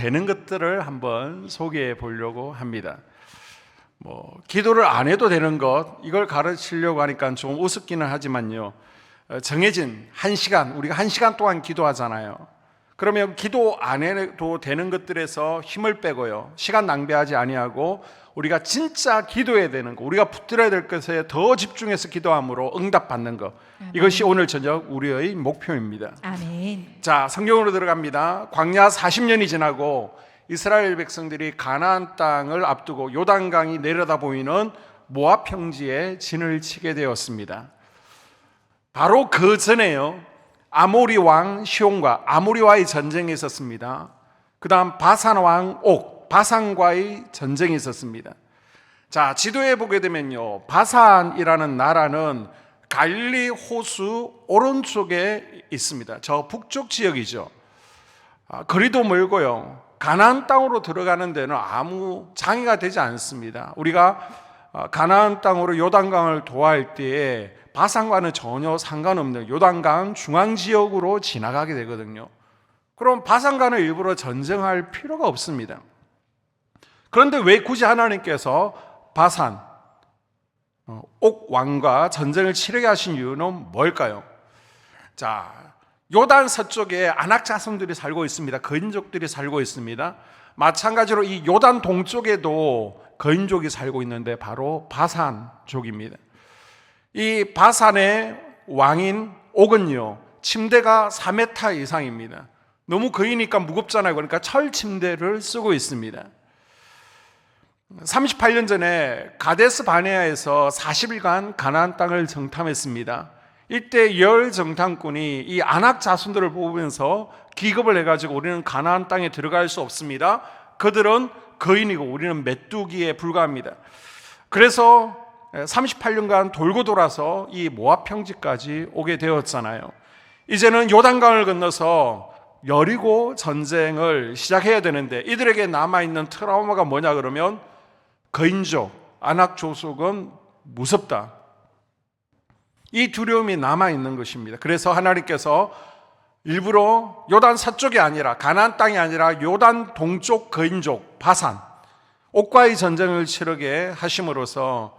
되는 것들을 한번 소개해 보려고 합니다. 기도를 안 해도 되는 것, 이걸 가르치려고 하니까 좀 우습기는 하지만요, 정해진 1시간, 우리가 1시간 동안 기도하잖아요. 그러면 기도 안 해도 되는 것들에서 힘을 빼고요, 시간 낭비하지 아니하고 우리가 진짜 기도해야 되는 거, 우리가 붙들어야 될 것에 더 집중해서 기도함으로 응답받는 것, 이것이 오늘 저녁 우리의 목표입니다. 아멘. 자, 성경으로 들어갑니다. 광야 40년이 지나고 이스라엘 백성들이 가나안 땅을 앞두고 요단강이 내려다 보이는 모압 평지에 진을 치게 되었습니다. 바로 그 전에요, 아모리 왕 시온과 아모리와의 전쟁이 있었습니다. 그 다음 바산 왕 옥, 바산과의 전쟁이 있었습니다. 자, 지도에 보게 되면요, 바산이라는 나라는 갈릴리 호수 오른쪽에 있습니다. 저 북쪽 지역이죠. 거리도 멀고요, 가나안 땅으로 들어가는 데는 아무 장애가 되지 않습니다. 우리가 가나안 땅으로 요단강을 도할 때에 바산과는 전혀 상관없는 요단강 중앙 지역으로 지나가게 되거든요. 그럼 바산과는 일부러 전쟁할 필요가 없습니다. 그런데 왜 굳이 하나님께서 바산 옥 왕과 전쟁을 치르게 하신 이유는 뭘까요? 자, 요단 서쪽에 아낙 자손들이 살고 있습니다. 거인족들이 살고 있습니다. 마찬가지로 이 요단 동쪽에도 거인족이 살고 있는데 바로 바산족입니다. 이 바산의 왕인 옥은요, 침대가 4m 이상입니다. 너무 거이니까 무겁잖아요. 그러니까 철 침대를 쓰고 있습니다. 38년 전에 가데스 바네아에서 40일간 가나안 땅을 정탐했습니다. 이때 열 정탐꾼이 이 아낙 자손들을 보면서 기겁을 해가지고 우리는 가나안 땅에 들어갈 수 없습니다. 그들은 거인이고 우리는 메뚜기에 불과합니다. 그래서 38년간 돌고 돌아서 이 모압 평지까지 오게 되었잖아요. 이제는 요단강을 건너서 여리고 전쟁을 시작해야 되는데 이들에게 남아있는 트라우마가 뭐냐 그러면 거인족, 아낙 족속은 무섭다, 이 두려움이 남아있는 것입니다. 그래서 하나님께서 일부러 요단 서쪽이 아니라 가나안 땅이 아니라 요단 동쪽 거인족 바산 옥과의 전쟁을 치르게 하심으로써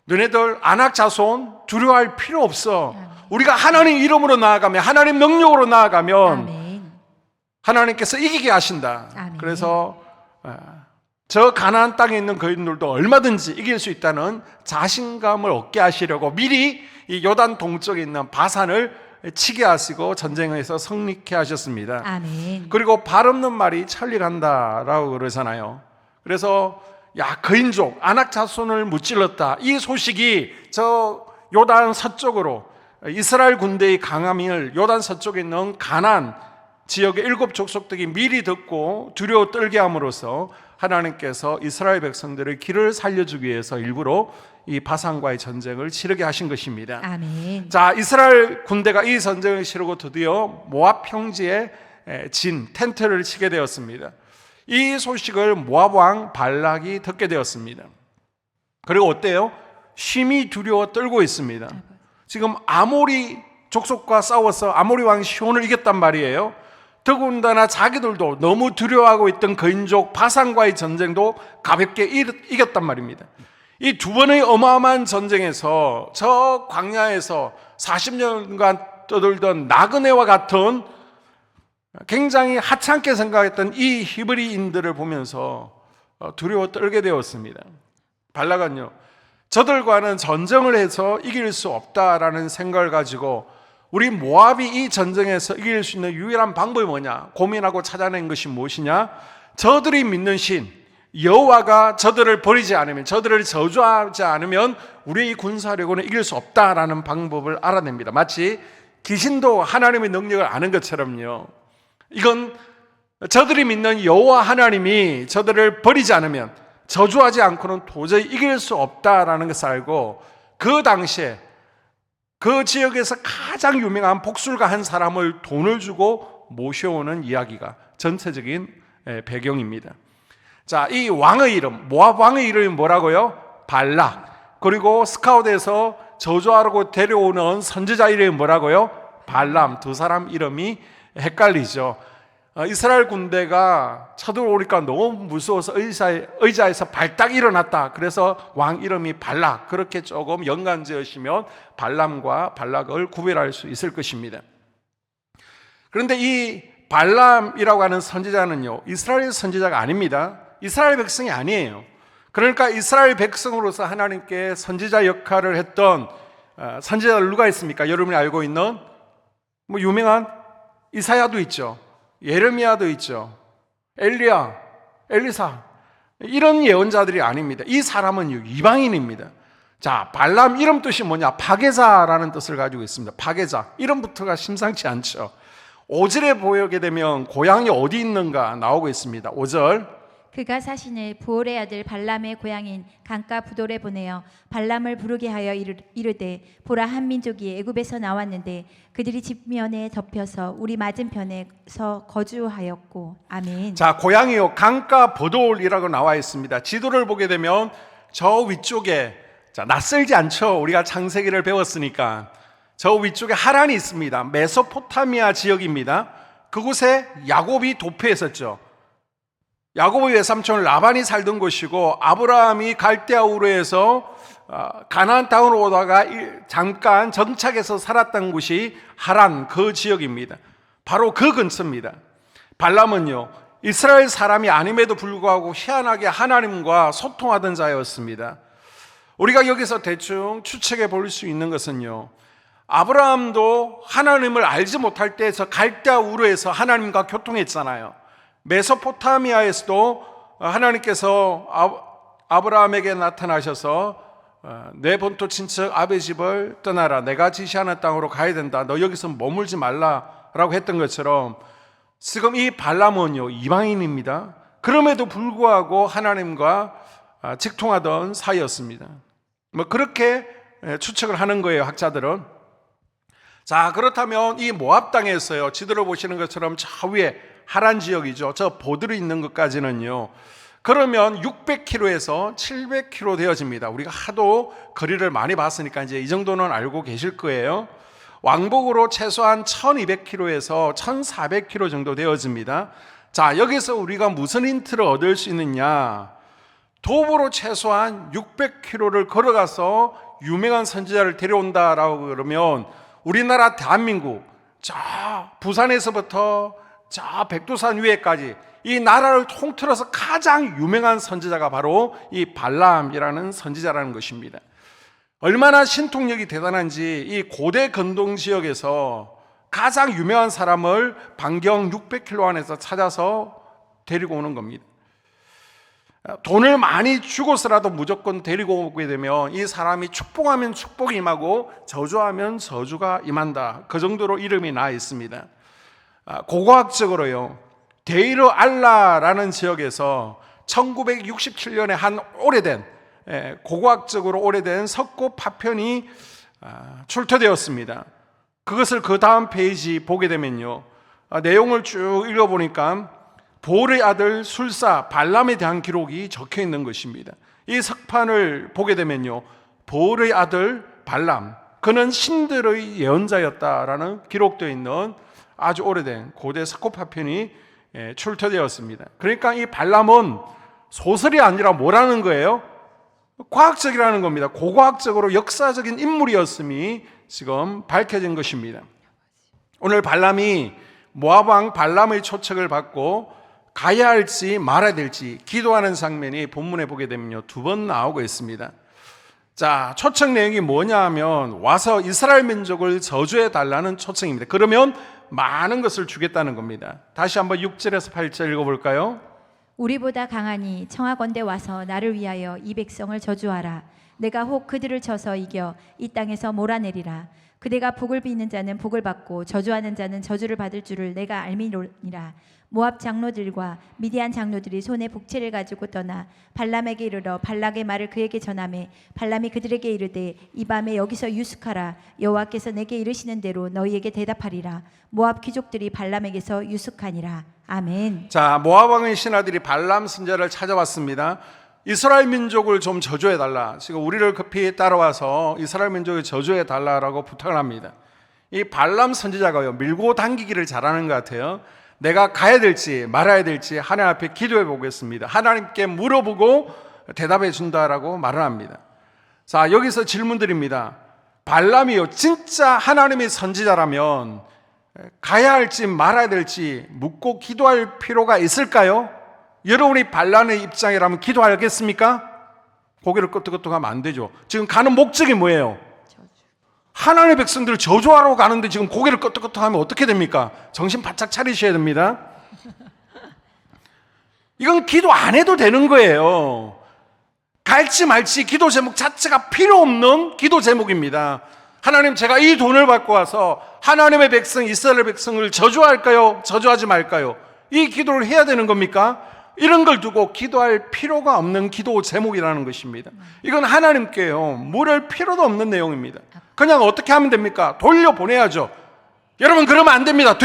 너네들 아낙 자손 두려워할 필요 없어. 우리가 하나님 이름으로 나아가면, 하나님 능력으로 나아가면 아멘. 하나님께서 이기게 하신다. 아멘. 그래서 저 가나안 땅에 있는 거인들도 얼마든지 이길 수 있다는 자신감을 얻게 하시려고 미리 이 요단 동쪽에 있는 바산을 치게 하시고 전쟁에서 승리케 하셨습니다. 아멘. 그리고 발 없는 말이 천리 간다라고 그러잖아요. 그래서 야, 거인족 아낙 자손을 무찔렀다, 이 소식이 저 요단 서쪽으로 이스라엘 군대의 강함을 요단 서쪽에 있는 가나안 지역의 7 족속들이 미리 듣고 두려워 떨게 함으로써 하나님께서 이스라엘 백성들의 길을 살려주기 위해서 일부러 이 바산과의 전쟁을 치르게 하신 것입니다. 아멘. 자, 이스라엘 군대가 이 전쟁을 치르고 드디어 모압 평지에 텐트를 치게 되었습니다. 이 소식을 모압 왕 발락이 듣게 되었습니다. 그리고 어때요? 심히 두려워 떨고 있습니다. 지금 아모리 족속과 싸워서 아모리 왕 시온을 이겼단 말이에요. 더군다나 자기들도 너무 두려워하고 있던 거인족 바산과의 전쟁도 가볍게 이겼단 말입니다. 이 두 번의 어마어마한 전쟁에서 저 광야에서 40년간 떠돌던 나그네와 같은 굉장히 하찮게 생각했던 이 히브리인들을 보면서 두려워 떨게 되었습니다. 발락은요, 저들과는 전쟁을 해서 이길 수 없다라는 생각을 가지고 우리 모압이 이 전쟁에서 이길 수 있는 유일한 방법이 뭐냐 고민하고 찾아낸 것이 무엇이냐, 저들이 믿는 신 여호와가 저들을 버리지 않으면, 저들을 저주하지 않으면 우리의 군사력으로는 이길 수 없다라는 방법을 알아냅니다. 마치 귀신도 하나님의 능력을 아는 것처럼요, 이건 저들이 믿는 여호와 하나님이 저들을 버리지 않으면, 저주하지 않고는 도저히 이길 수 없다라는 것을 알고 그 당시에 그 지역에서 가장 유명한 복술가 한 사람을 돈을 주고 모셔오는 이야기가 전체적인 배경입니다. 자, 이 왕의 이름, 모압 왕의 이름이 뭐라고요? 발락. 그리고 스카웃에서 저주하라고 데려오는 선지자 이름이 뭐라고요? 발람. 두 사람 이름이 헷갈리죠. 이스라엘 군대가 쳐들어오니까 너무 무서워서 의자에서 발딱 일어났다. 그래서 왕 이름이 발락. 그렇게 조금 연관 지으시면 발람과 발락을 구별할 수 있을 것입니다. 그런데 이 발람이라고 하는 선지자는요, 이스라엘 선지자가 아닙니다. 이스라엘 백성이 아니에요. 그러니까 이스라엘 백성으로서 하나님께 선지자 역할을 했던 선지자들 누가 있습니까? 여러분이 알고 있는 유명한 이사야도 있죠. 예레미야도 있죠. 엘리야, 엘리사, 이런 예언자들이 아닙니다. 이 사람은 이방인입니다. 자, 발람 이름 뜻이 뭐냐? 파괴자라는 뜻을 가지고 있습니다. 파괴자. 이름부터가 심상치 않죠. 5절에 보게 되면 고향이 어디 있는가 나오고 있습니다. 5절. 그가 사신을 부올의 아들 발람의 고향인 강가 부돌에 보내어 발람을 부르게 하여 이르되 보라, 한 민족이 애굽에서 나왔는데 그들이 지면에 덮여서 우리 맞은편에서 거주하였고. 아멘. 자, 고향이요 강가 부돌이라고 나와 있습니다. 지도를 보게 되면 저 위쪽에, 자, 낯설지 않죠? 우리가 창세기를 배웠으니까. 저 위쪽에 하란이 있습니다. 메소포타미아 지역입니다. 그곳에 야곱이 도피했었죠. 야곱의 외삼촌 라반이 살던 곳이고, 아브라함이 갈대아 우르에서 가나안 땅으로 오다가 잠깐 정착해서 살았던 곳이 하란, 그 지역입니다. 바로 그 근처입니다. 발람은요, 이스라엘 사람이 아님에도 불구하고 희한하게 하나님과 소통하던 자였습니다. 우리가 여기서 대충 추측해 볼 수 있는 것은요, 아브라함도 하나님을 알지 못할 때 저 갈대아 우르에서 하나님과 교통했잖아요. 메소포타미아에서도 하나님께서 아브라함에게 나타나셔서 내 본토 친척 아베 집을 떠나라, 내가 지시하는 땅으로 가야 된다, 너 여기서 머물지 말라라고 했던 것처럼 지금 이 발람은요 이방인입니다. 그럼에도 불구하고 하나님과 직통하던 사이였습니다. 그렇게 추측을 하는 거예요, 학자들은. 자, 그렇다면 이 모압 땅에서요, 지도를 보시는 것처럼 저 위에 하란 지역이죠. 저 보들이 있는 것까지는요, 그러면 600km에서 700km 되어집니다. 우리가 하도 거리를 많이 봤으니까 이제 이 정도는 알고 계실 거예요. 왕복으로 최소한 1200km에서 1400km 정도 되어집니다. 자, 여기서 우리가 무슨 힌트를 얻을 수 있느냐? 도보로 최소한 600km를 걸어가서 유명한 선지자를 데려온다라고 그러면 우리나라 대한민국 저 부산에서부터 저 백두산 위에까지 이 나라를 통틀어서 가장 유명한 선지자가 바로 이 발람이라는 선지자라는 것입니다. 얼마나 신통력이 대단한지 이 고대 근동 지역에서 가장 유명한 사람을 반경 600km 안에서 찾아서 데리고 오는 겁니다. 돈을 많이 주고서라도 무조건 데리고 오게 되면 이 사람이 축복하면 축복이 임하고 저주하면 저주가 임한다. 그 정도로 이름이 나 있습니다. 고고학적으로요, 데이르 알라라는 지역에서 1967년에 한 오래된, 고고학적으로 오래된 석고 파편이 출토되었습니다. 그것을 그 다음 페이지 보게 되면요, 내용을 쭉 읽어보니까 보올의 아들 술사 발람에 대한 기록이 적혀 있는 것입니다. 이 석판을 보게 되면요, 보올의 아들 발람, 그는 신들의 예언자였다라는 기록되어 있는 아주 오래된 고대 석고 파편이 출토되었습니다. 그러니까 이 발람은 소설이 아니라 뭐라는 거예요? 과학적이라는 겁니다. 고고학적으로 역사적인 인물이었음이 지금 밝혀진 것입니다. 오늘 발람이 모압 왕 발람의 초청을 받고 가야 할지 말아야 될지 기도하는 장면이 본문에 보게 되면요, 2번 나오고 있습니다. 자, 초청 내용이 뭐냐 하면 와서 이스라엘 민족을 저주해 달라는 초청입니다. 그러면 많은 것을 주겠다는 겁니다. 다시 한번 6절에서 8절 읽어볼까요? 우리보다 강하니 청하건대 와서 나를 위하여 이 백성을 저주하라. 내가 혹 그들을 쳐서 이겨 이 땅에서 몰아내리라. 그대가 복을 빚는 자는 복을 받고 저주하는 자는 저주를 받을 줄을 내가 알미노니라. 모압 장로들과 미디안 장로들이 손에 복채를 가지고 떠나 발람에게 이르러 발락의 말을 그에게 전하매 발람이 그들에게 이르되 이 밤에 여기서 유숙하라. 여호와께서 내게 이르시는 대로 너희에게 대답하리라. 모압 귀족들이 발람에게서 유숙하니라. 아멘. 자, 모압 왕의 신하들이 발람 선지자를 찾아왔습니다. 이스라엘 민족을 좀 저주해 달라. 지금 우리를 급히 따라와서 이스라엘 민족을 저주해 달라라고 부탁을 합니다. 이 발람 선지자가요, 밀고 당기기를 잘하는 것 같아요. 내가 가야 될지 말아야 될지 하나님 앞에 기도해 보겠습니다. 하나님께 물어보고 대답해 준다라고 말을 합니다. 자, 여기서 질문 드립니다. 발람이요, 진짜 하나님의 선지자라면 가야 할지 말아야 될지 묻고 기도할 필요가 있을까요? 여러분이 발람의 입장이라면 기도하겠습니까? 고개를 끄덕끄덕하면 안 되죠. 지금 가는 목적이 뭐예요? 하나님의 백성들을 저주하러 가는데 지금 고개를 끄덕끄덕하면 어떻게 됩니까? 정신 바짝 차리셔야 됩니다. 이건 기도 안 해도 되는 거예요. 갈지 말지 기도 제목 자체가 필요 없는 기도 제목입니다. 하나님, 제가 이 돈을 받고 와서 하나님의 백성, 이스라엘 백성을 저주할까요? 저주하지 말까요? 이 기도를 해야 되는 겁니까? 이런 걸 두고 기도할 필요가 없는 기도 제목이라는 것입니다. 이건 하나님께요, 물을 필요도 없는 내용입니다. 그냥 어떻게 하면 됩니까? 돌려보내야죠. 여러분, 그러면 안 됩니다.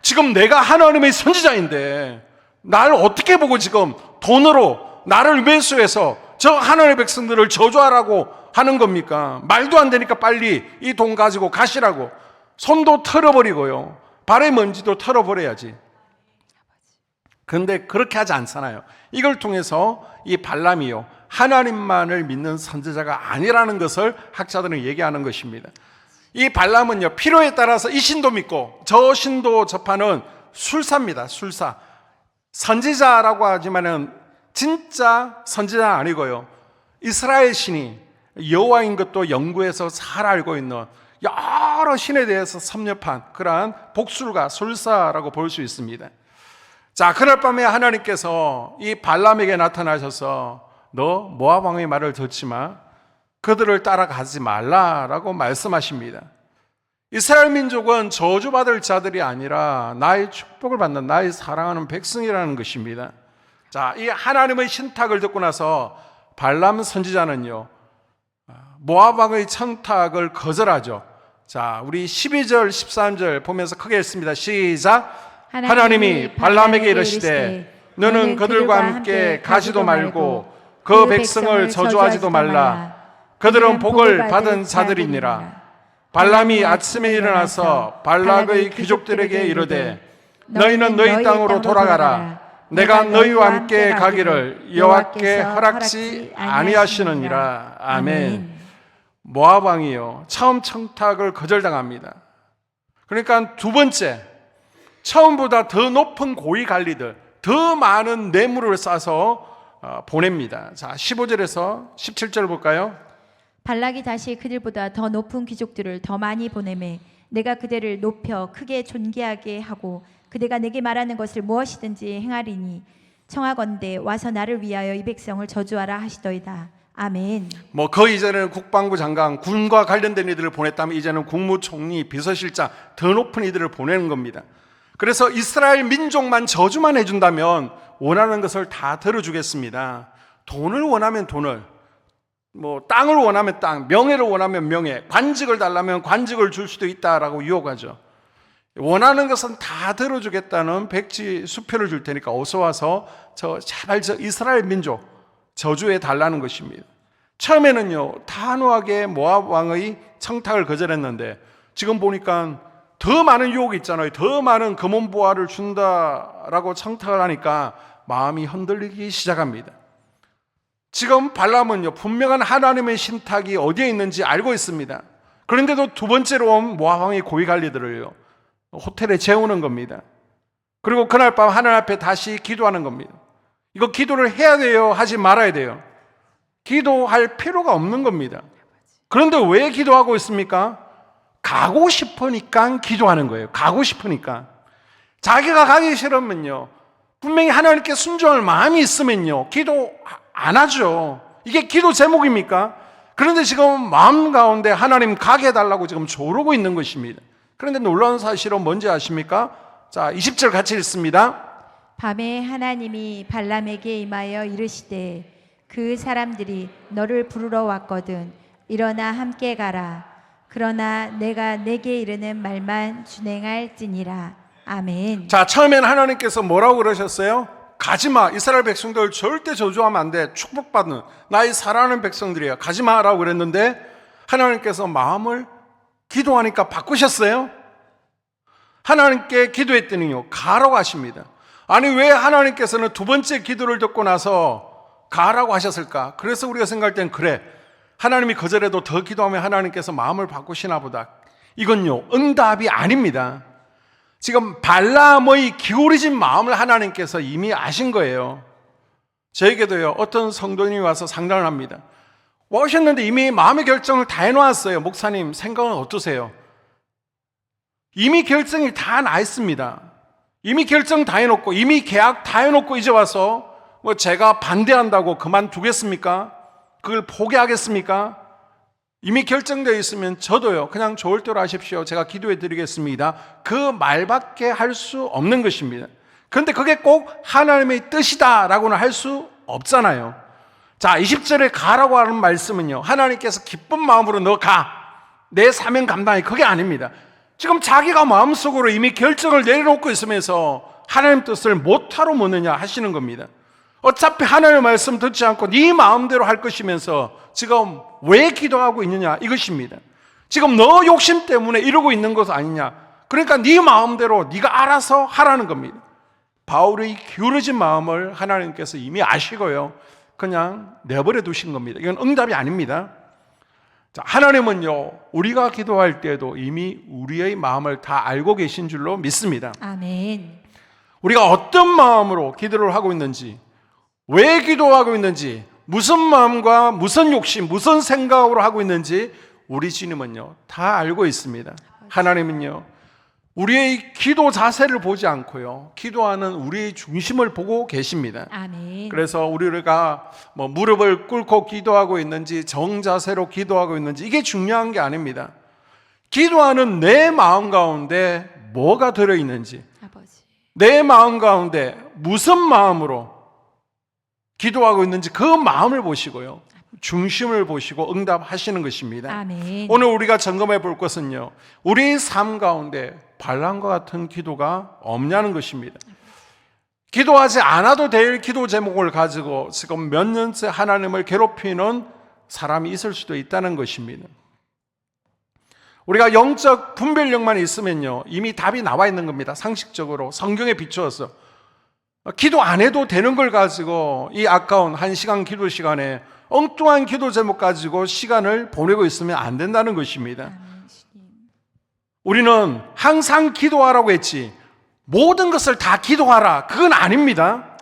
지금 내가 하나님의 선지자인데 나를 어떻게 보고 지금 돈으로 나를 매수해서 저 하나님의 백성들을 저주하라고 하는 겁니까? 말도 안 되니까 빨리 이 돈 가지고 가시라고. 손도 털어버리고요, 발의 먼지도 털어버려야지. 그런데 그렇게 하지 않잖아요. 이걸 통해서 이 발람이요, 하나님만을 믿는 선지자가 아니라는 것을 학자들은 얘기하는 것입니다. 이 발람은요, 필요에 따라서 이 신도 믿고 저 신도 접하는 술사입니다. 술사. 선지자라고 하지만은 진짜 선지자는 아니고요, 이스라엘 신이 여호와인 것도 연구해서 잘 알고 있는 여러 신에 대해서 섭렵한 그러한 복술가, 술사라고 볼 수 있습니다. 자, 그날 밤에 하나님께서 이 발람에게 나타나셔서 너 모압 왕의 말을 듣지 마, 그들을 따라가지 말라라고 말씀하십니다. 이스라엘 민족은 저주받을 자들이 아니라 나의 축복을 받는 나의 사랑하는 백성이라는 것입니다. 자, 이 하나님의 신탁을 듣고 나서 발람 선지자는요, 모압 왕의 청탁을 거절하죠. 자, 우리 12절 13절 보면서 크게 읽습니다. 시작. 하나님이 발람에게 이르시되 너는 그들과 함께 가지도 말고 그 백성을 저주하지도 말라. 그들은 복을 받은 자들이니라. 발람이 아침에 일어나서 발락의 귀족들에게 이르되 너희는 너희 땅으로 돌아가라. 내가 너희와 함께 가기를 여호와께 허락지 아니하시느니라. 아멘. 모압 왕이요, 처음 청탁을 거절당합니다. 그러니까 두 번째, 처음보다 더 높은 고위 관리들, 더 많은 뇌물을 싸서 보냅니다. 자, 15절에서 17절 볼까요? 발락이 다시 그들보다 더 높은 귀족들을 더 많이 보내매 내가 그들을 높여 크게 존귀하게 하고 그대가 내게 말하는 것을 무엇이든지 행하리니 청하건대 와서 나를 위하여 이 백성을 저주하라 하시더이다. 아멘. 그 이전에는 국방부 장관, 군과 관련된 이들을 보냈다면 이제는 국무총리, 비서실장, 더 높은 이들을 보내는 겁니다. 그래서 이스라엘 민족만 저주만 해준다면 원하는 것을 다 들어주겠습니다. 돈을 원하면 돈을, 땅을 원하면 땅, 명예를 원하면 명예, 관직을 달라면 관직을 줄 수도 있다라고 유혹하죠. 원하는 것은 다 들어주겠다는 백지 수표를 줄 테니까 어서 와서 제발 저 이스라엘 민족 저주해 달라는 것입니다. 처음에는요, 단호하게 모압 왕의 청탁을 거절했는데 지금 보니까 더 많은 유혹이 있잖아요. 더 많은 금원보화를 준다라고 청탁을 하니까 마음이 흔들리기 시작합니다. 지금 발람은요, 분명한 하나님의 신탁이 어디에 있는지 알고 있습니다. 그런데도 두 번째로 온 모압 왕의 고위 관리들을요, 호텔에 재우는 겁니다. 그리고 그날 밤 하나님 앞에 다시 기도하는 겁니다. 이거 기도를 해야 돼요? 하지 말아야 돼요? 기도할 필요가 없는 겁니다. 그런데 왜 기도하고 있습니까? 가고 싶으니까 기도하는 거예요. 가고 싶으니까. 자기가 가기 싫으면요, 분명히 하나님께 순종할 마음이 있으면요, 기도 안 하죠. 이게 기도 제목입니까? 그런데 지금 마음 가운데 하나님 가게 해달라고 지금 조르고 있는 것입니다. 그런데 놀라운 사실은 뭔지 아십니까? 자, 20절 같이 읽습니다. 밤에 하나님이 발람에게 임하여 이르시되 그 사람들이 너를 부르러 왔거든 일어나 함께 가라. 그러나 내가 내게 이르는 말만 준행할지니라. 아멘. 자, 처음엔 하나님께서 뭐라고 그러셨어요? 가지마. 이스라엘 백성들 절대 저주하면 안 돼. 축복받는 나의 사랑하는 백성들이야. 가지마라고 그랬는데 하나님께서 마음을 기도하니까 바꾸셨어요. 하나님께 기도했더니요, 가라고 하십니다. 아니, 왜 하나님께서는 두 번째 기도를 듣고 나서 가라고 하셨을까? 그래서 우리가 생각할 땐 그래, 하나님이 거절해도 더 기도하면 하나님께서 마음을 바꾸시나 보다. 이건요, 응답이 아닙니다. 지금 발람의 기울어진 마음을 하나님께서 이미 아신 거예요. 저에게도요, 어떤 성도님이 와서 상담을 합니다. 오셨는데 이미 마음의 결정을 다 해놓았어요. 목사님, 생각은 어떠세요? 이미 결정이 다 나 있습니다. 이미 결정 다 해놓고, 이미 계약 다 해놓고 이제 와서 뭐 제가 반대한다고 그만두겠습니까? 그걸 포기하겠습니까? 이미 결정되어 있으면 저도요, 그냥 좋을 대로 하십시오, 제가 기도해 드리겠습니다, 그 말밖에 할 수 없는 것입니다. 그런데 그게 꼭 하나님의 뜻이다라고는 할 수 없잖아요. 자, 20절에 가라고 하는 말씀은요, 하나님께서 기쁜 마음으로 너 가, 내 사명 감당해, 그게 아닙니다. 지금 자기가 마음속으로 이미 결정을 내려놓고 있으면서 하나님 뜻을 못하러 묻느냐 하시는 겁니다. 어차피 하나님의 말씀 듣지 않고 네 마음대로 할 것이면서 지금 왜 기도하고 있느냐 이것입니다. 지금 너 욕심 때문에 이러고 있는 것 아니냐. 그러니까 네 마음대로 네가 알아서 하라는 겁니다. 바울의 기울어진 마음을 하나님께서 이미 아시고요, 그냥 내버려 두신 겁니다. 이건 응답이 아닙니다. 자, 하나님은요, 우리가 기도할 때도 이미 우리의 마음을 다 알고 계신 줄로 믿습니다. 아멘. 우리가 어떤 마음으로 기도를 하고 있는지, 왜 기도하고 있는지, 무슨 마음과 무슨 욕심, 무슨 생각으로 하고 있는지 우리 주님은요, 다 알고 있습니다. 하나님은요, 우리의 기도 자세를 보지 않고요, 기도하는 우리의 중심을 보고 계십니다. 아멘. 그래서 우리가 뭐 무릎을 꿇고 기도하고 있는지 정자세로 기도하고 있는지 이게 중요한 게 아닙니다. 기도하는 내 마음 가운데 뭐가 들어있는지, 아버지. 내 마음 가운데 무슨 마음으로 기도하고 있는지 그 마음을 보시고요, 중심을 보시고 응답하시는 것입니다. 아멘. 오늘 우리가 점검해 볼 것은요, 우리 삶 가운데 발람과 같은 기도가 없냐는 것입니다. 기도하지 않아도 될 기도 제목을 가지고 지금 몇 년째 하나님을 괴롭히는 사람이 있을 수도 있다는 것입니다. 우리가 영적 분별력만 있으면요, 이미 답이 나와 있는 겁니다. 상식적으로 성경에 비추어서 기도 안 해도 되는 걸 가지고 이 아까운 1시간 기도 시간에 엉뚱한 기도 제목 가지고 시간을 보내고 있으면 안 된다는 것입니다. 아멘, 주님. 우리는 항상 기도하라고 했지 모든 것을 다 기도하라, 그건 아닙니다.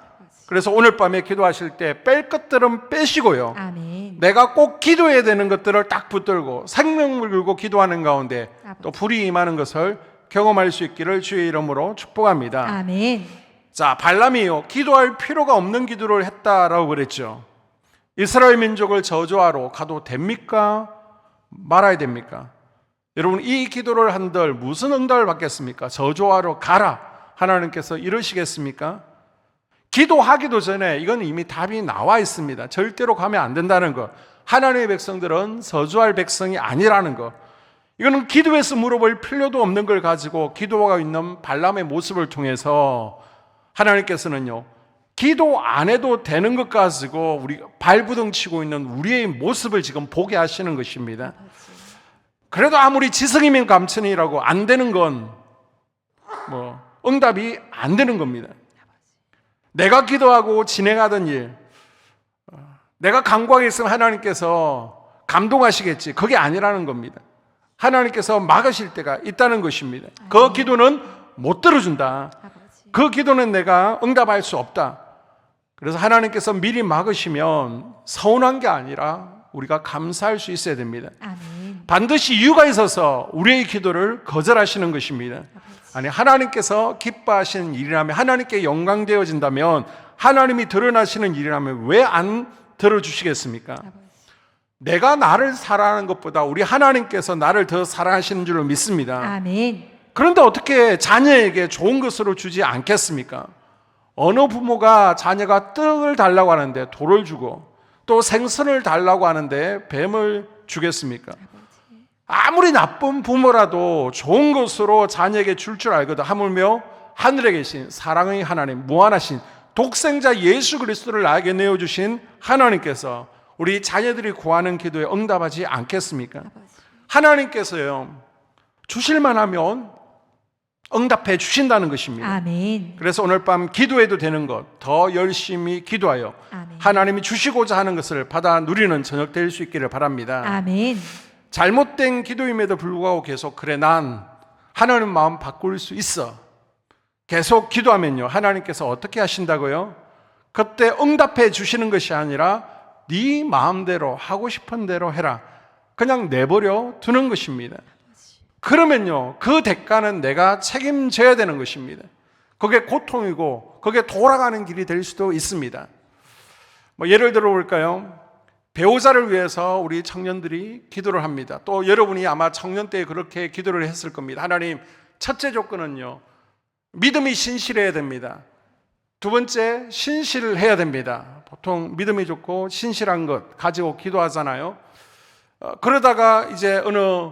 그래서 오늘 밤에 기도하실 때 뺄 것들은 빼시고요, 아멘. 내가 꼭 기도해야 되는 것들을 딱 붙들고 생명을 걸고 기도하는 가운데 또 불이 임하는 것을 경험할 수 있기를 주의 이름으로 축복합니다. 아멘. 자, 발람이요, 기도할 필요가 없는 기도를 했다라고 그랬죠. 이스라엘 민족을 저주하러 가도 됩니까? 말아야 됩니까? 여러분, 이 기도를 한들 무슨 응답을 받겠습니까? 저주하러 가라, 하나님께서 이러시겠습니까? 기도하기도 전에 이건 이미 답이 나와 있습니다. 절대로 가면 안 된다는 것, 하나님의 백성들은 저주할 백성이 아니라는 것, 이거는 기도에서 물어볼 필요도 없는 걸 가지고 기도하고 있는 발람의 모습을 통해서 하나님께서는요, 기도 안 해도 되는 것 가지고 우리 발부둥 치고 있는 우리의 모습을 지금 보게 하시는 것입니다. 그래도 아무리 지성이면 감천이라고 안 되는 건 뭐 응답이 안 되는 겁니다. 내가 기도하고 진행하던 일, 내가 간구하게 있으면 하나님께서 감동하시겠지, 그게 아니라는 겁니다. 하나님께서 막으실 때가 있다는 것입니다. 그 기도는 못 들어준다, 그 기도는 내가 응답할 수 없다. 그래서 하나님께서 미리 막으시면 서운한 게 아니라 우리가 감사할 수 있어야 됩니다. 아멘. 반드시 이유가 있어서 우리의 기도를 거절하시는 것입니다. 아니, 하나님께서 기뻐하시는 일이라면, 하나님께 영광되어진다면, 하나님이 드러나시는 일이라면 왜 안 들어주시겠습니까? 내가 나를 사랑하는 것보다 우리 하나님께서 나를 더 사랑하시는 줄로 믿습니다. 아멘. 그런데 어떻게 자녀에게 좋은 것으로 주지 않겠습니까? 어느 부모가 자녀가 떡을 달라고 하는데 돌을 주고 또 생선을 달라고 하는데 뱀을 주겠습니까? 아무리 나쁜 부모라도 좋은 것으로 자녀에게 줄 알거든. 하물며 하늘에 계신 사랑의 하나님, 무한하신 독생자 예수 그리스도를 나에게 내어주신 하나님께서 우리 자녀들이 구하는 기도에 응답하지 않겠습니까? 하나님께서요, 주실만 하면 응답해 주신다는 것입니다. 아멘. 그래서 오늘 밤 기도해도 되는 것, 더 열심히 기도하여 아멘. 하나님이 주시고자 하는 것을 받아 누리는 저녁 될 수 있기를 바랍니다. 아멘. 잘못된 기도임에도 불구하고 계속 그래 난 하나님 마음 바꿀 수 있어. 계속 기도하면요, 하나님께서 어떻게 하신다고요? 그때 응답해 주시는 것이 아니라 네 마음대로 하고 싶은 대로 해라, 그냥 내버려 두는 것입니다. 그러면요, 그 대가는 내가 책임져야 되는 것입니다. 그게 고통이고 그게 돌아가는 길이 될 수도 있습니다. 예를 들어 볼까요? 배우자를 위해서 우리 청년들이 기도를 합니다. 또 여러분이 아마 청년 때 그렇게 기도를 했을 겁니다. 하나님, 첫째 조건은요, 믿음이 신실해야 됩니다. 두 번째, 신실을 해야 됩니다. 보통 믿음이 좋고 신실한 것 가지고 기도하잖아요. 그러다가 이제 어느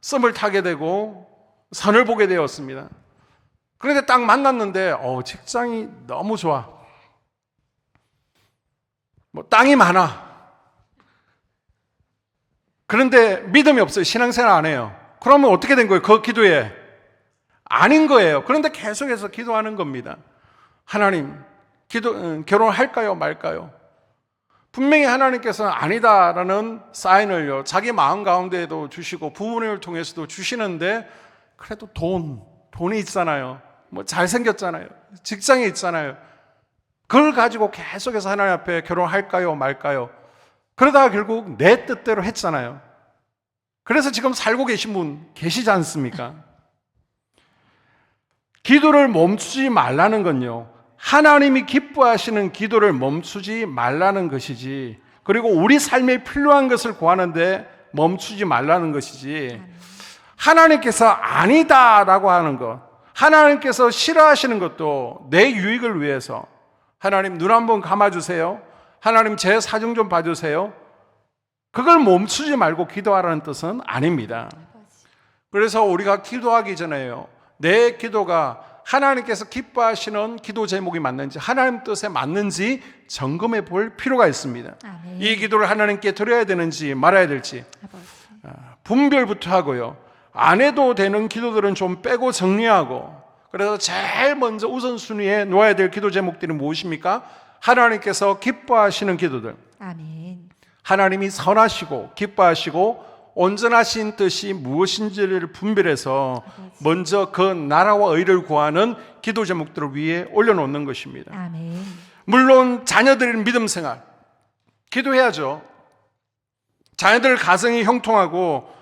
썸을 타게 되고 선을 보게 되었습니다. 그런데 딱 만났는데 직장이 너무 좋아. 땅이 많아. 그런데 믿음이 없어요. 신앙생활 안 해요. 그러면 어떻게 된 거예요? 그 기도에 아닌 거예요. 그런데 계속해서 기도하는 겁니다. 하나님, 결혼할까요 말까요? 분명히 하나님께서는 아니다라는 사인을요, 자기 마음 가운데에도 주시고 부모님을 통해서도 주시는데, 그래도 돈이 있잖아요. 잘생겼잖아요. 직장이 있잖아요. 그걸 가지고 계속해서 하나님 앞에 결혼할까요 말까요? 그러다가 결국 내 뜻대로 했잖아요. 그래서 지금 살고 계신 분 계시지 않습니까? 기도를 멈추지 말라는 건요, 하나님이 기뻐하시는 기도를 멈추지 말라는 것이지, 그리고 우리 삶에 필요한 것을 구하는데 멈추지 말라는 것이지, 하나님께서 아니다라고 하는 것, 하나님께서 싫어하시는 것도 내 유익을 위해서, 하나님 눈 한번 감아주세요, 하나님 제 사정 좀 봐주세요, 그걸 멈추지 말고 기도하라는 뜻은 아닙니다. 그래서 우리가 기도하기 전에요, 내 기도가 하나님께서 기뻐하시는 기도 제목이 맞는지, 하나님 뜻에 맞는지 점검해 볼 필요가 있습니다. 아멘. 이 기도를 하나님께 드려야 되는지 말아야 될지 분별부터 하고요, 안 해도 되는 기도들은 좀 빼고 정리하고, 그래서 제일 먼저 우선순위에 놓아야 될 기도 제목들이 무엇입니까? 하나님께서 기뻐하시는 기도들, 아멘. 하나님이 선하시고 기뻐하시고 온전하신 뜻이 무엇인지를 분별해서 먼저 그 나라와 의를 구하는 기도 제목들을 위에 올려놓는 것입니다. 아멘. 물론 자녀들의 믿음 생활 기도해야죠. 자녀들 가정이 형통하고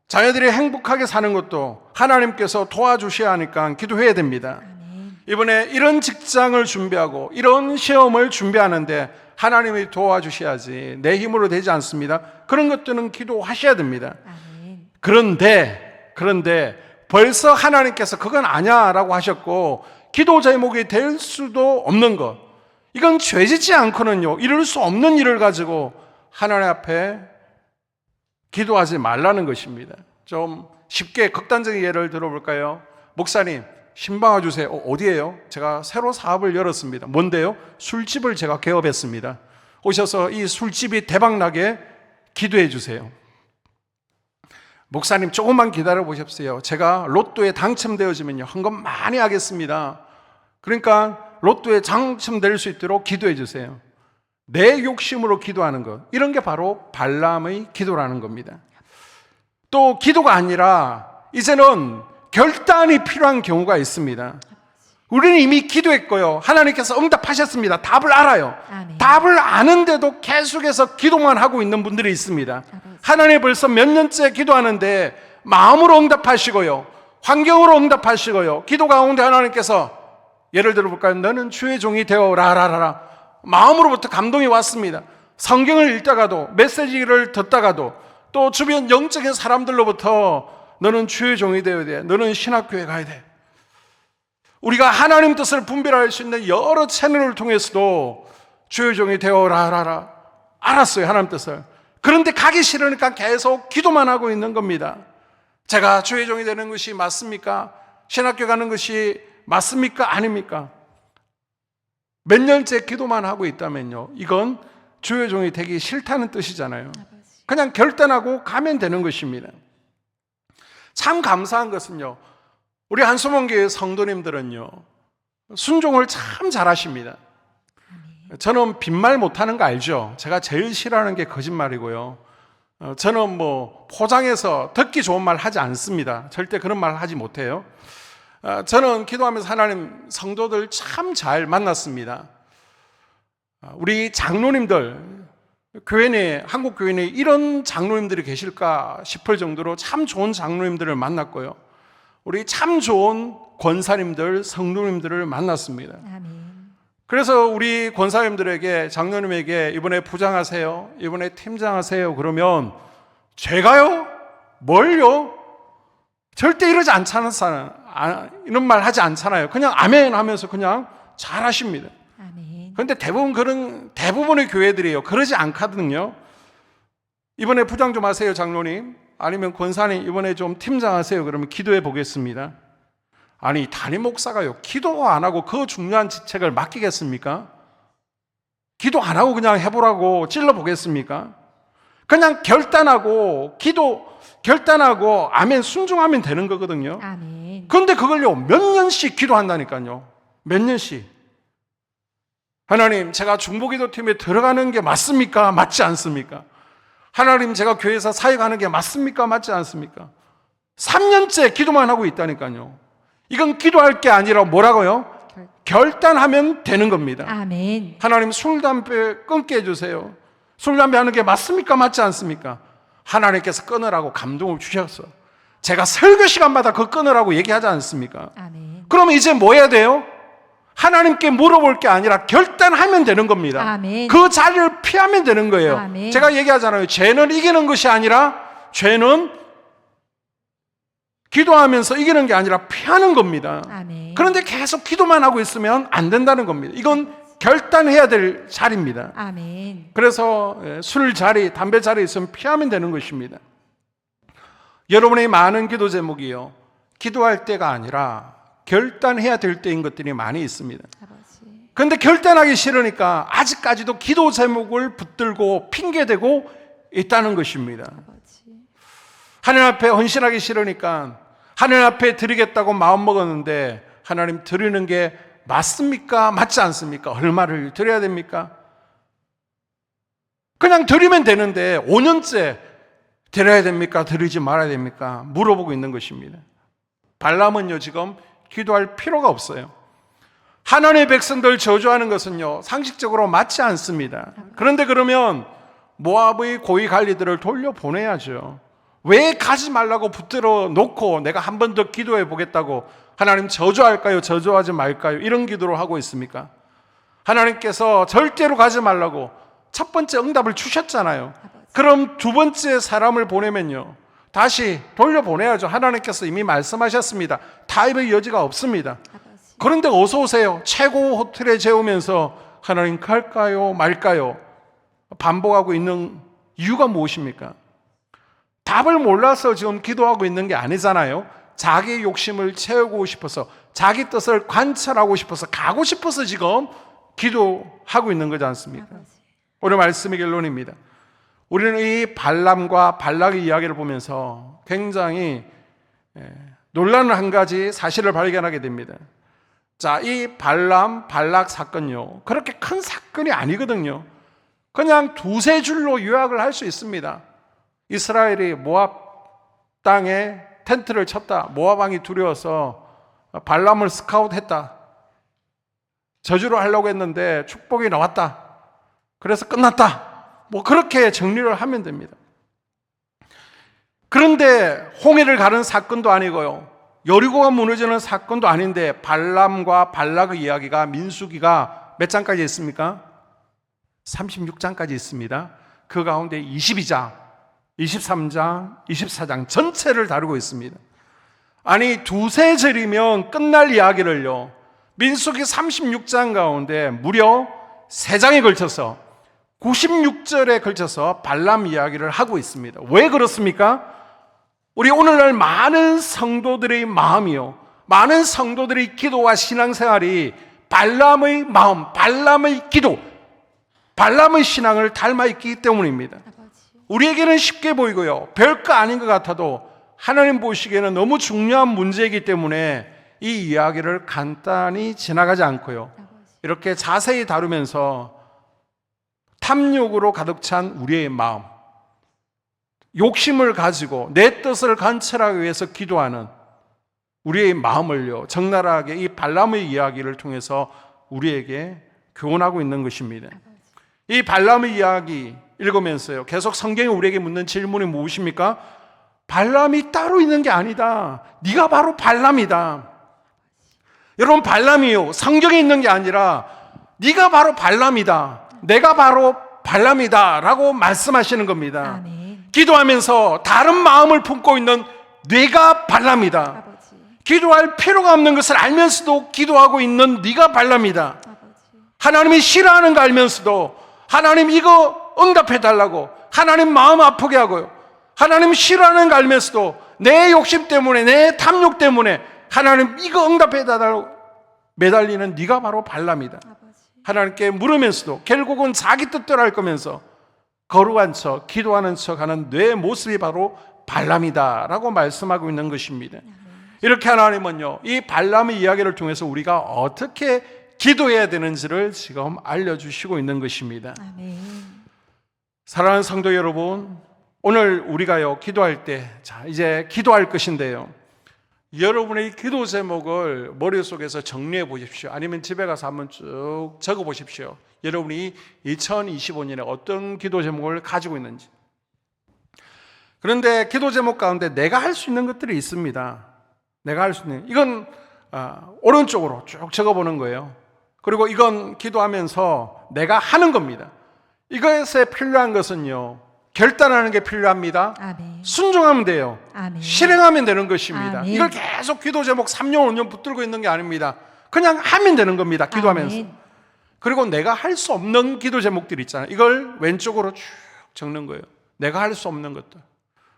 자녀들이 행복하게 사는 것도 하나님께서 도와주셔야 하니까 기도해야 됩니다. 아멘. 이번에 이런 직장을 준비하고 이런 시험을 준비하는데 하나님이 도와주셔야지, 내 힘으로 되지 않습니다. 그런 것들은 기도하셔야 됩니다. 아멘. 그런데 벌써 하나님께서 그건 아니야 라고 하셨고 기도 제목이 될 수도 없는 것, 이건 죄짓지 않고는요 이룰 수 없는 일을 가지고 하나님 앞에 기도하지 말라는 것입니다. 좀 쉽게 극단적인 예를 들어볼까요? 목사님, 신방아 주세요. 어디예요? 제가 새로 사업을 열었습니다. 뭔데요? 술집을 제가 개업했습니다. 오셔서 이 술집이 대박나게 기도해 주세요. 목사님, 조금만 기다려 보십시오. 제가 로또에 당첨되어지면요 헌금 많이 하겠습니다. 그러니까 로또에 당첨될 수 있도록 기도해 주세요. 내 욕심으로 기도하는 것, 이런 게 바로 발람의 기도라는 겁니다. 또 기도가 아니라 이제는 결단이 필요한 경우가 있습니다. 우리는 이미 기도했고요, 하나님께서 응답하셨습니다. 답을 알아요. 아멘. 답을 아는데도 계속해서 기도만 하고 있는 분들이 있습니다. 하나님 벌써 몇 년째 기도하는데 마음으로 응답하시고요, 환경으로 응답하시고요, 기도 가운데 하나님께서 예를 들어 볼까요? 너는 주의 종이 되어라라라, 마음으로부터 감동이 왔습니다. 성경을 읽다가도, 메시지를 듣다가도, 또 주변 영적인 사람들로부터 너는 주의 종이 되어야 돼, 너는 신학교에 가야 돼. 우리가 하나님 뜻을 분별할 수 있는 여러 채널을 통해서도 주의 종이 되어라라라 알았어요, 하나님 뜻을. 그런데 가기 싫으니까 계속 기도만 하고 있는 겁니다. 제가 주의 종이 되는 것이 맞습니까? 신학교 가는 것이 맞습니까? 아닙니까? 몇 년째 기도만 하고 있다면요, 이건 주의 종이 되기 싫다는 뜻이잖아요. 그냥 결단하고 가면 되는 것입니다. 참 감사한 것은요, 우리 한수문교회 성도님들은요, 순종을 참 잘하십니다. 저는 빈말 못하는 거 알죠? 제가 제일 싫어하는 게 거짓말이고요. 저는 뭐 포장해서 듣기 좋은 말 하지 않습니다. 절대 그런 말 하지 못해요. 저는 기도하면서 하나님 성도들 참 잘 만났습니다. 우리 장로님들, 교회 내, 한국 교회 내에 이런 장로님들이 계실까 싶을 정도로 참 좋은 장로님들을 만났고요. 우리 참 좋은 권사님들, 성도님들을 만났습니다. 아멘. 그래서 우리 권사님들에게, 장로님에게 이번에 부장하세요, 이번에 팀장하세요 그러면 제가요? 뭘요? 절대 이러지 않잖아요. 이런 말 하지 않잖아요. 그냥 아멘 하면서 그냥 잘하십니다. 아멘. 그런데 대부분의 교회들이요, 그러지 않거든요. 이번에 부장 좀 하세요, 장로님. 아니면 권사님 이번에 좀 팀장 하세요. 그러면 기도해 보겠습니다. 아니, 담임 목사가요, 기도 안 하고 그 중요한 직책을 맡기겠습니까? 기도 안 하고 그냥 해보라고 찔러 보겠습니까? 그냥 결단하고 결단하고 아멘 순종하면 되는 거거든요. 아멘. 그런데 그걸요, 몇 년씩 기도한다니까요. 몇 년씩. 하나님, 제가 중보기도팀에 들어가는 게 맞습니까? 맞지 않습니까? 하나님, 제가 교회에서 사역하는 게 맞습니까? 맞지 않습니까? 3년째 기도만 하고 있다니까요. 이건 기도할 게 아니라 뭐라고요? 결단하면 되는 겁니다. 아멘. 하나님, 술, 담배 끊게 해주세요. 술, 담배 하는 게 맞습니까? 맞지 않습니까? 하나님께서 끊으라고 감동을 주셨어. 제가 설교 시간마다 그거 끊으라고 얘기하지 않습니까? 아멘. 그러면 이제 뭐 해야 돼요? 하나님께 물어볼 게 아니라 결단하면 되는 겁니다. 아멘. 그 자리를 피하면 되는 거예요. 아멘. 제가 얘기하잖아요. 죄는 이기는 것이 아니라, 죄는 기도하면서 이기는 게 아니라 피하는 겁니다. 아멘. 그런데 계속 기도만 하고 있으면 안 된다는 겁니다. 이건 결단해야 될 자리입니다. 아멘. 그래서 술 자리, 담배 자리에 있으면 피하면 되는 것입니다. 여러분의 많은 기도 제목이요, 기도할 때가 아니라 결단해야 될 때인 것들이 많이 있습니다. 아버지. 그런데 결단하기 싫으니까 아직까지도 기도 제목을 붙들고 핑계대고 있다는 것입니다. 아버지. 하나님 앞에 헌신하기 싫으니까 하나님 앞에 드리겠다고 마음먹었는데 하나님 드리는 게 맞습니까? 맞지 않습니까? 얼마를 드려야 됩니까? 그냥 드리면 되는데 5년째 드려야 됩니까? 드리지 말아야 됩니까? 물어보고 있는 것입니다. 발람은요, 지금 기도할 필요가 없어요. 하나님의 백성들 저주하는 것은요, 상식적으로 맞지 않습니다. 그런데 그러면 모압의 고위 관리들을 돌려보내야죠. 왜 가지 말라고 붙들어 놓고 내가 한 번 더 기도해 보겠다고 하나님 저주할까요? 저주하지 말까요? 이런 기도를 하고 있습니까? 하나님께서 절대로 가지 말라고 첫 번째 응답을 주셨잖아요. 그럼 두 번째 사람을 보내면요, 다시 돌려보내야죠. 하나님께서 이미 말씀하셨습니다. 타협의 여지가 없습니다. 그런데 어서 오세요. 최고 호텔에 재우면서 하나님 갈까요? 말까요? 반복하고 있는 이유가 무엇입니까? 답을 몰라서 지금 기도하고 있는 게 아니잖아요. 자기 욕심을 채우고 싶어서, 자기 뜻을 관찰하고 싶어서, 가고 싶어서 지금 기도하고 있는 거지 않습니까? 오늘 말씀의 결론입니다. 우리는 이 발람과 발락의 이야기를 보면서 굉장히 놀라는 한 가지 사실을 발견하게 됩니다. 자, 이 발람, 발락 사건요, 그렇게 큰 사건이 아니거든요. 그냥 두세 줄로 요약을 할 수 있습니다. 이스라엘이 모압 땅에 텐트를 쳤다. 모압 왕이 두려워서 발람을 스카웃했다. 저주를 하려고 했는데 축복이 나왔다. 그래서 끝났다. 뭐 그렇게 정리를 하면 됩니다. 그런데 홍해를 가른 사건도 아니고요, 여리고가 무너지는 사건도 아닌데 발람과 발락의 이야기가 민수기가 몇 장까지 있습니까? 36장까지 있습니다. 그 가운데 22장, 23장, 24장 전체를 다루고 있습니다. 아니, 두세 절이면 끝날 이야기를요, 민수기 36장 가운데 무려 3장에 걸쳐서 96절에 걸쳐서 발람 이야기를 하고 있습니다. 왜 그렇습니까? 우리 오늘날 많은 성도들의 마음이요, 많은 성도들의 기도와 신앙생활이 발람의 마음, 발람의 기도, 발람의 신앙을 닮아 있기 때문입니다. 우리에게는 쉽게 보이고요, 별거 아닌 것 같아도 하나님 보시기에는 너무 중요한 문제이기 때문에 이 이야기를 간단히 지나가지 않고요, 이렇게 자세히 다루면서 탐욕으로 가득 찬 우리의 마음, 욕심을 가지고 내 뜻을 관철하기 위해서 기도하는 우리의 마음을요, 적나라하게 이 발람의 이야기를 통해서 우리에게 교훈하고 있는 것입니다. 이 발람의 이야기 읽으면서요, 계속 성경이 우리에게 묻는 질문이 무엇입니까? 발람이 따로 있는 게 아니다. 네가 바로 발람이다. 여러분, 발람이요, 성경에 있는 게 아니라 네가 바로 발람이다, 내가 바로 발람이다 라고 말씀하시는 겁니다. 아멘. 기도하면서 다른 마음을 품고 있는 네가 발람이다. 아버지. 기도할 필요가 없는 것을 알면서도 기도하고 있는 네가 발람이다. 아버지. 하나님이 싫어하는 거 알면서도 하나님 이거 응답해 달라고, 하나님 마음 아프게 하고요, 하나님 싫어하는 거 알면서도 내 욕심 때문에, 내 탐욕 때문에 하나님 이거 응답해 달라고 매달리는 네가 바로 발람이다. 아버지. 하나님께 물으면서도 결국은 자기 뜻대로 할 거면서 거룩한 척, 기도하는 척하는 내 모습이 바로 발람이다 라고 말씀하고 있는 것입니다. 이렇게 하나님은요, 이 발람의 이야기를 통해서 우리가 어떻게 기도해야 되는지를 지금 알려주시고 있는 것입니다. 아멘. 사랑하는 성도 여러분, 오늘 우리가요, 기도할 때, 자, 이제 기도할 것인데요, 여러분의 기도 제목을 머릿속에서 정리해 보십시오. 아니면 집에 가서 한번 쭉 적어 보십시오. 여러분이 2025년에 어떤 기도 제목을 가지고 있는지. 그런데 기도 제목 가운데 내가 할 수 있는 것들이 있습니다. 내가 할 수 있는, 이건 오른쪽으로 쭉 적어보는 거예요. 그리고 이건 기도하면서 내가 하는 겁니다. 이것에 필요한 것은요, 결단하는 게 필요합니다. 아멘. 순종하면 돼요. 아멘. 실행하면 되는 것입니다. 아멘. 이걸 계속 기도 제목 3년 5년 붙들고 있는 게 아닙니다. 그냥 하면 되는 겁니다. 기도하면서. 아멘. 그리고 내가 할 수 없는 기도 제목들이 있잖아요. 이걸 왼쪽으로 쭉 적는 거예요. 내가 할 수 없는 것들.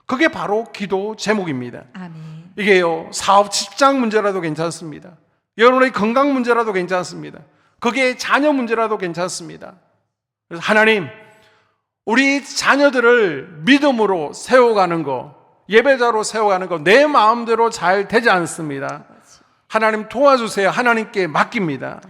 그게 바로 기도 제목입니다. 아멘. 이게요, 사업 직장 문제라도 괜찮습니다. 여러분의 건강 문제라도 괜찮습니다. 그게 자녀 문제라도 괜찮습니다. 그래서 하나님, 우리 자녀들을 믿음으로 세워가는 거, 예배자로 세워가는 거 내 마음대로 잘 되지 않습니다. 하나님 도와주세요. 하나님께 맡깁니다.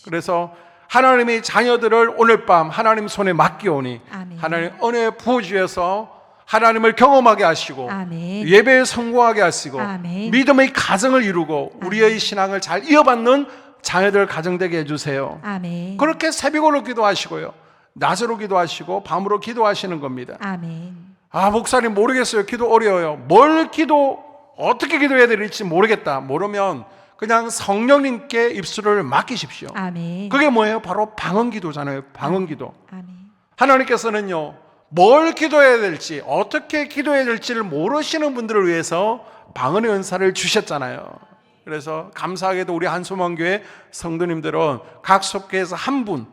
그래서 하나님의 자녀들을 오늘 밤 하나님 손에 맡기오니 아멘. 하나님 은혜 부어주셔서 하나님을 경험하게 하시고 아멘. 예배에 성공하게 하시고 아멘. 믿음의 가정을 이루고 우리의 신앙을 잘 이어받는 자녀들 가정되게 해주세요. 아멘. 그렇게 새벽으로 기도하시고요, 낮으로 기도하시고 밤으로 기도하시는 겁니다. 아멘. 아, 목사님 모르겠어요. 기도 어려워요. 어떻게 기도해야 될지 모르겠다. 모르면 그냥 성령님께 입술을 맡기십시오. 아멘. 그게 뭐예요? 바로 방언기도잖아요. 방언기도. 아멘. 하나님께서는요, 뭘 기도해야 될지, 어떻게 기도해야 될지를 모르시는 분들을 위해서 방언의 은사를 주셨잖아요. 그래서 감사하게도 우리 한소망교회 성도님들은 각 속교에서 한 분,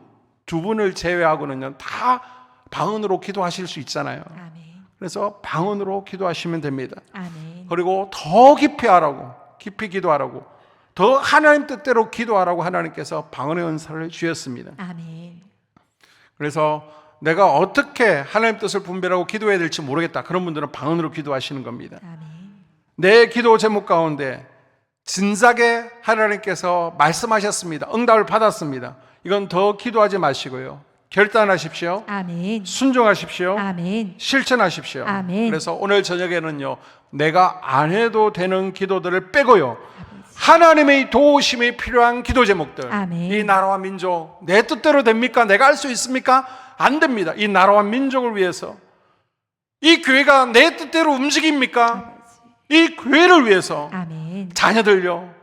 두 분을 제외하고는요, 다 방언으로 기도하실 수 있잖아요. 아멘. 그래서 방언으로 기도하시면 됩니다. 아멘. 그리고 더 깊이 하라고, 깊이 기도하라고, 더 하나님 뜻대로 기도하라고 하나님께서 방언의 은사를 주셨습니다. 아멘. 그래서 내가 어떻게 하나님 뜻을 분별하고 기도해야 될지 모르겠다, 그런 분들은 방언으로 기도하시는 겁니다. 아멘. 내 기도 제목 가운데 진작에 하나님께서 말씀하셨습니다. 응답을 받았습니다. 이건 더 기도하지 마시고요, 결단하십시오. 아멘. 순종하십시오. 아멘. 실천하십시오. 아멘. 그래서 오늘 저녁에는요, 내가 안 해도 되는 기도들을 빼고요, 하나님의 도우심이 필요한 기도 제목들. 아멘. 이 나라와 민족, 내 뜻대로 됩니까? 내가 할 수 있습니까? 안 됩니다. 이 나라와 민족을 위해서, 이 교회가 내 뜻대로 움직입니까? 이 교회를 위해서, 아멘. 자녀들요,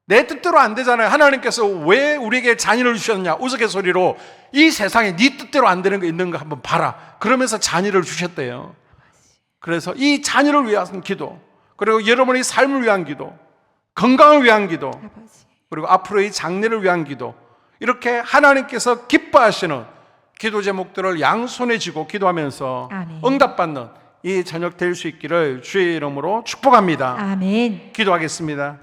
내 뜻대로 안 되잖아요. 하나님께서 왜 우리에게 자녀를 주셨냐? 우스갯소리로 이 세상에 네 뜻대로 안 되는 거 있는 거 한번 봐라, 그러면서 자녀를 주셨대요. 그래서 이 자녀를 위한 기도, 그리고 여러분의 삶을 위한 기도, 건강을 위한 기도, 아버지. 그리고 앞으로의 장래를 위한 기도, 이렇게 하나님께서 기뻐하시는 기도 제목들을 양손에 쥐고 기도하면서 아멘. 응답받는 이 저녁 될 수 있기를 주의 이름으로 축복합니다. 아멘. 기도하겠습니다.